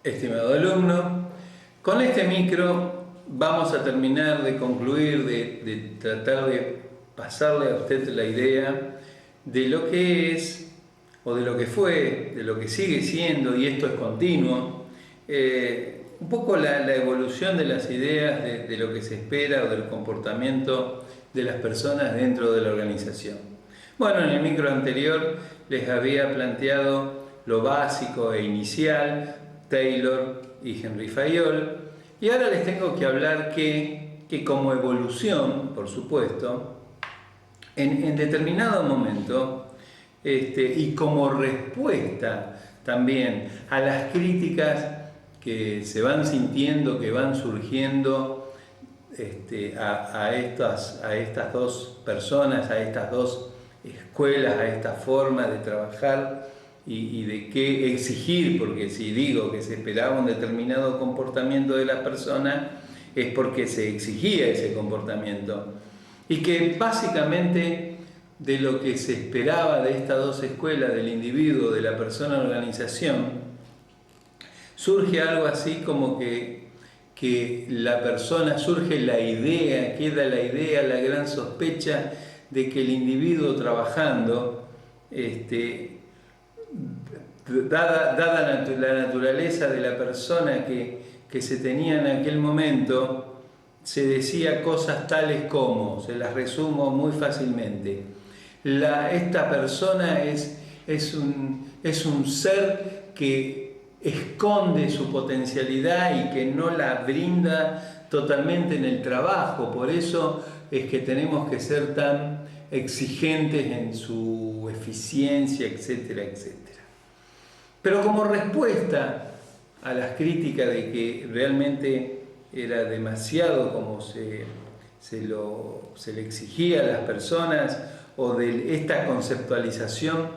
Estimado alumno, con este micro vamos a terminar de concluir, de tratar de pasarle a usted la idea de lo que es, o de lo que fue, de lo que sigue siendo, y esto es continuo, un poco la evolución de las ideas de lo que se espera o del comportamiento de las personas dentro de la organización. Bueno, en el micro anterior les había planteado lo básico e inicial, Taylor y Henry Fayol, y ahora les tengo que hablar que como evolución, por supuesto, en determinado momento, y como respuesta también a las críticas que se van sintiendo, que van surgiendo a estas dos personas, a estas dos escuelas, a esta forma de trabajar y de qué exigir, porque si digo que se esperaba un determinado comportamiento de la persona, es porque se exigía ese comportamiento. Y que básicamente de lo que se esperaba de estas dos escuelas, del individuo, de la persona, de la organización, surge algo así como que la persona, surge la idea, queda la idea, la gran sospecha de que el individuo trabajando, dada la naturaleza de la persona que se tenía en aquel momento, se decía cosas tales como, se las resumo muy fácilmente, esta persona es un ser que esconde su potencialidad y que no la brinda totalmente en el trabajo, por eso es que tenemos que ser tan exigentes en su eficiencia, etcétera, etcétera. Pero como respuesta a las críticas de que realmente era demasiado como se le exigía a las personas, o de esta conceptualización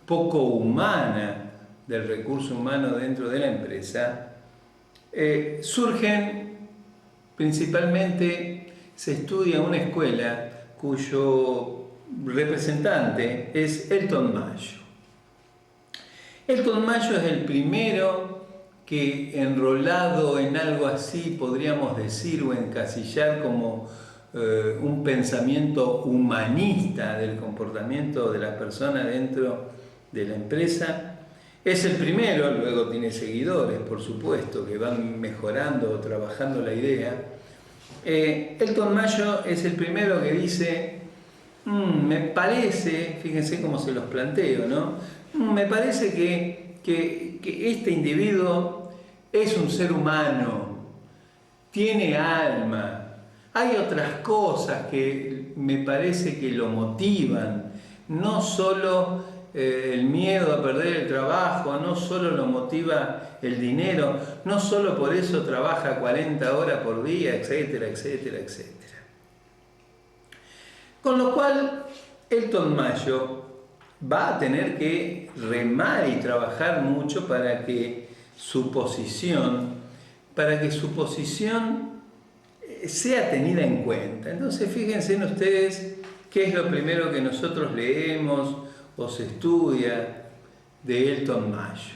poco humana del recurso humano dentro de la empresa, surgen principalmente, se estudia una escuela cuyo representante es Elton Mayo. Elton Mayo es el primero que, enrolado en algo así, podríamos decir o encasillar como un pensamiento humanista del comportamiento de las personas dentro de la empresa, es el primero, luego tiene seguidores, por supuesto, que van mejorando o trabajando la idea. Elton Mayo es el primero que dice, me parece, fíjense cómo se los planteo, ¿no? Me parece que este individuo es un ser humano, tiene alma, hay otras cosas que me parece que lo motivan, no solo el miedo a perder el trabajo, no solo lo motiva el dinero, no solo por eso trabaja 40 horas por día, etcétera, etcétera, etcétera. Con lo cual, Elton Mayo va a tener que remar y trabajar mucho para que su posición sea tenida en cuenta. Entonces, fíjense en ustedes qué es lo primero que nosotros leemos o se estudia de Elton Mayo.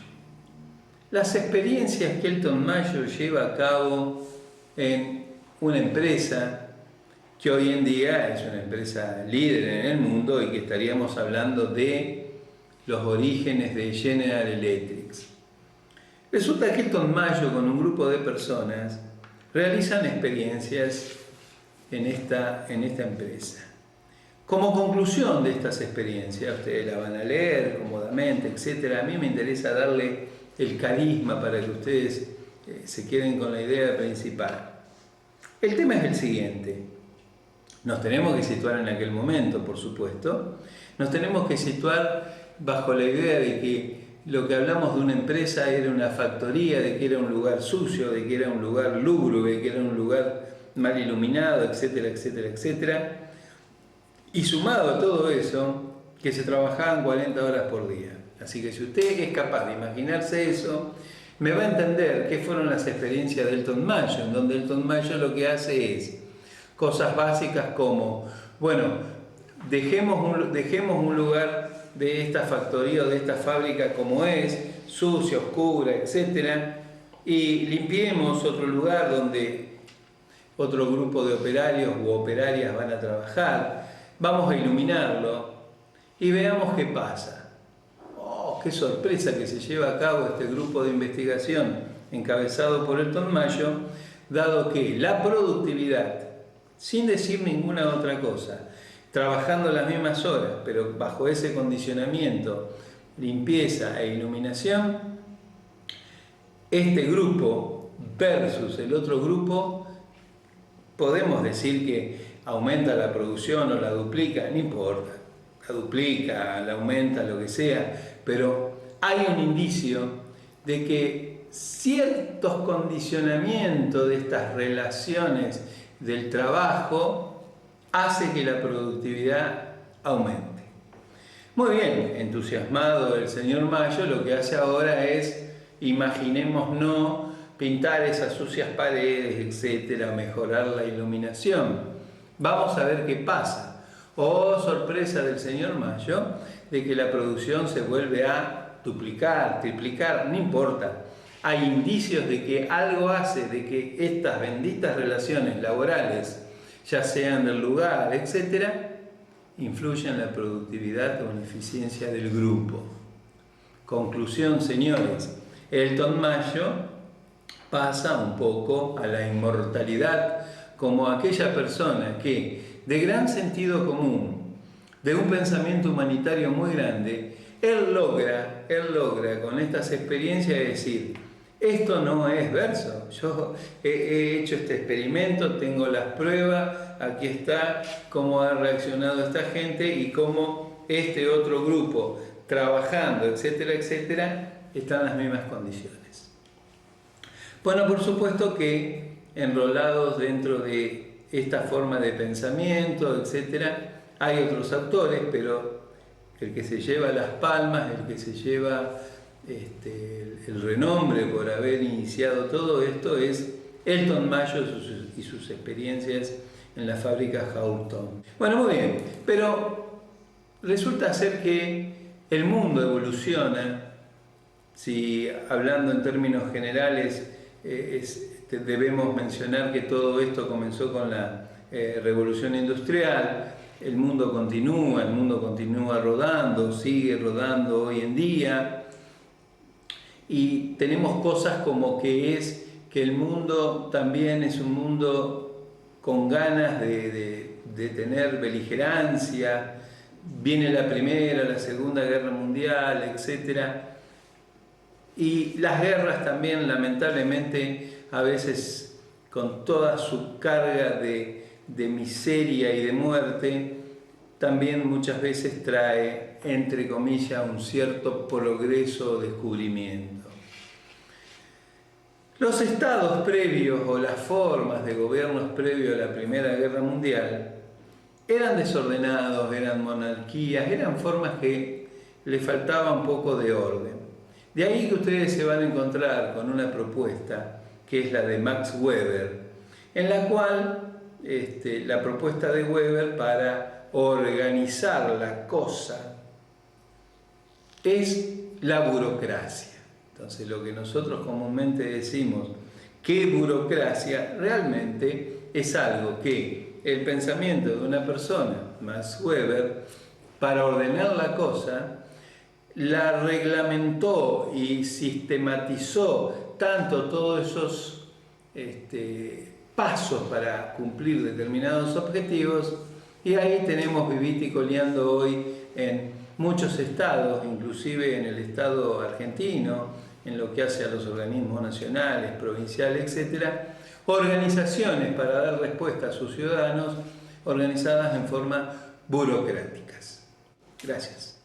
Las experiencias que Elton Mayo lleva a cabo en una empresa que hoy en día es una empresa líder en el mundo y que estaríamos hablando de los orígenes de General Electric. Resulta que Elton Mayo, con un grupo de personas, realizan experiencias en esta empresa. Como conclusión de estas experiencias, ustedes la van a leer cómodamente, etc. A mí me interesa darle el carisma para que ustedes se queden con la idea principal. El tema es el siguiente. Nos tenemos que situar en aquel momento, por supuesto. Nos tenemos que situar bajo la idea de que lo que hablamos de una empresa era una factoría, de que era un lugar sucio, de que era un lugar lúgubre, de que era un lugar mal iluminado, etcétera, etcétera, etcétera. Y sumado a todo eso, que se trabajaban 40 horas por día. Así que si usted es capaz de imaginarse eso, me va a entender qué fueron las experiencias de Elton Mayo, en donde Elton Mayo lo que hace es cosas básicas como, bueno, dejemos un lugar de esta factoría o de esta fábrica como es, sucia, oscura, etc. y limpiemos otro lugar donde otro grupo de operarios u operarias van a trabajar, vamos a iluminarlo y veamos qué pasa. ¡Oh, qué sorpresa que se lleva a cabo este grupo de investigación encabezado por Elton Mayo, dado que la productividad, sin decir ninguna otra cosa, trabajando las mismas horas, pero bajo ese condicionamiento, limpieza e iluminación, este grupo versus el otro grupo, podemos decir que aumenta la producción o la duplica, no importa, la duplica, la aumenta, lo que sea, pero hay un indicio de que ciertos condicionamientos de estas relaciones del trabajo hace que la productividad aumente. Muy bien, entusiasmado el señor Mayo, lo que hace ahora es, imaginémonos, pintar esas sucias paredes, etcétera, mejorar la iluminación. Vamos a ver qué pasa. Oh, sorpresa del señor Mayo, de que la producción se vuelve a duplicar, triplicar, no importa. Hay indicios de que algo hace de que estas benditas relaciones laborales, ya sean del lugar, etcétera, influyen en la productividad o en la eficiencia del grupo. Conclusión, señores, Elton Mayo pasa un poco a la inmortalidad como aquella persona que, de gran sentido común, de un pensamiento humanitario muy grande, él logra con estas experiencias decir: esto no es verso, yo he hecho este experimento, tengo las pruebas, aquí está cómo ha reaccionado esta gente y cómo este otro grupo, trabajando, etcétera, etcétera, está en las mismas condiciones. Bueno, por supuesto que enrolados dentro de esta forma de pensamiento, etcétera, hay otros autores, pero el que se lleva las palmas, el que se lleva el renombre por haber iniciado todo esto es Elton Mayo y sus experiencias en la fábrica Houghton. Bueno, muy bien, pero resulta ser que el mundo evoluciona. Si hablando en términos generales, debemos mencionar que todo esto comenzó con la revolución industrial. El mundo continúa rodando, sigue rodando hoy en día. Y tenemos cosas como que el mundo también es un mundo con ganas de tener beligerancia. Viene la Primera, la Segunda Guerra Mundial, etcétera. Y las guerras también, lamentablemente, a veces con toda su carga de miseria y de muerte, también muchas veces trae, entre comillas, un cierto progreso o descubrimiento. Los estados previos o las formas de gobiernos previos a la Primera Guerra Mundial eran desordenados, eran monarquías, eran formas que le faltaba un poco de orden. De ahí que ustedes se van a encontrar con una propuesta que es la de Max Weber, en la cual la propuesta de Weber para organizar la cosa es la burocracia. Entonces, lo que nosotros comúnmente decimos que burocracia realmente es algo que el pensamiento de una persona, Max Weber, para ordenar la cosa, la reglamentó y sistematizó tanto todos esos pasos para cumplir determinados objetivos, y ahí tenemos vivite y coleando hoy en muchos estados, inclusive en el estado argentino, en lo que hace a los organismos nacionales, provinciales, etc., organizaciones para dar respuesta a sus ciudadanos organizadas en forma burocráticas. Gracias.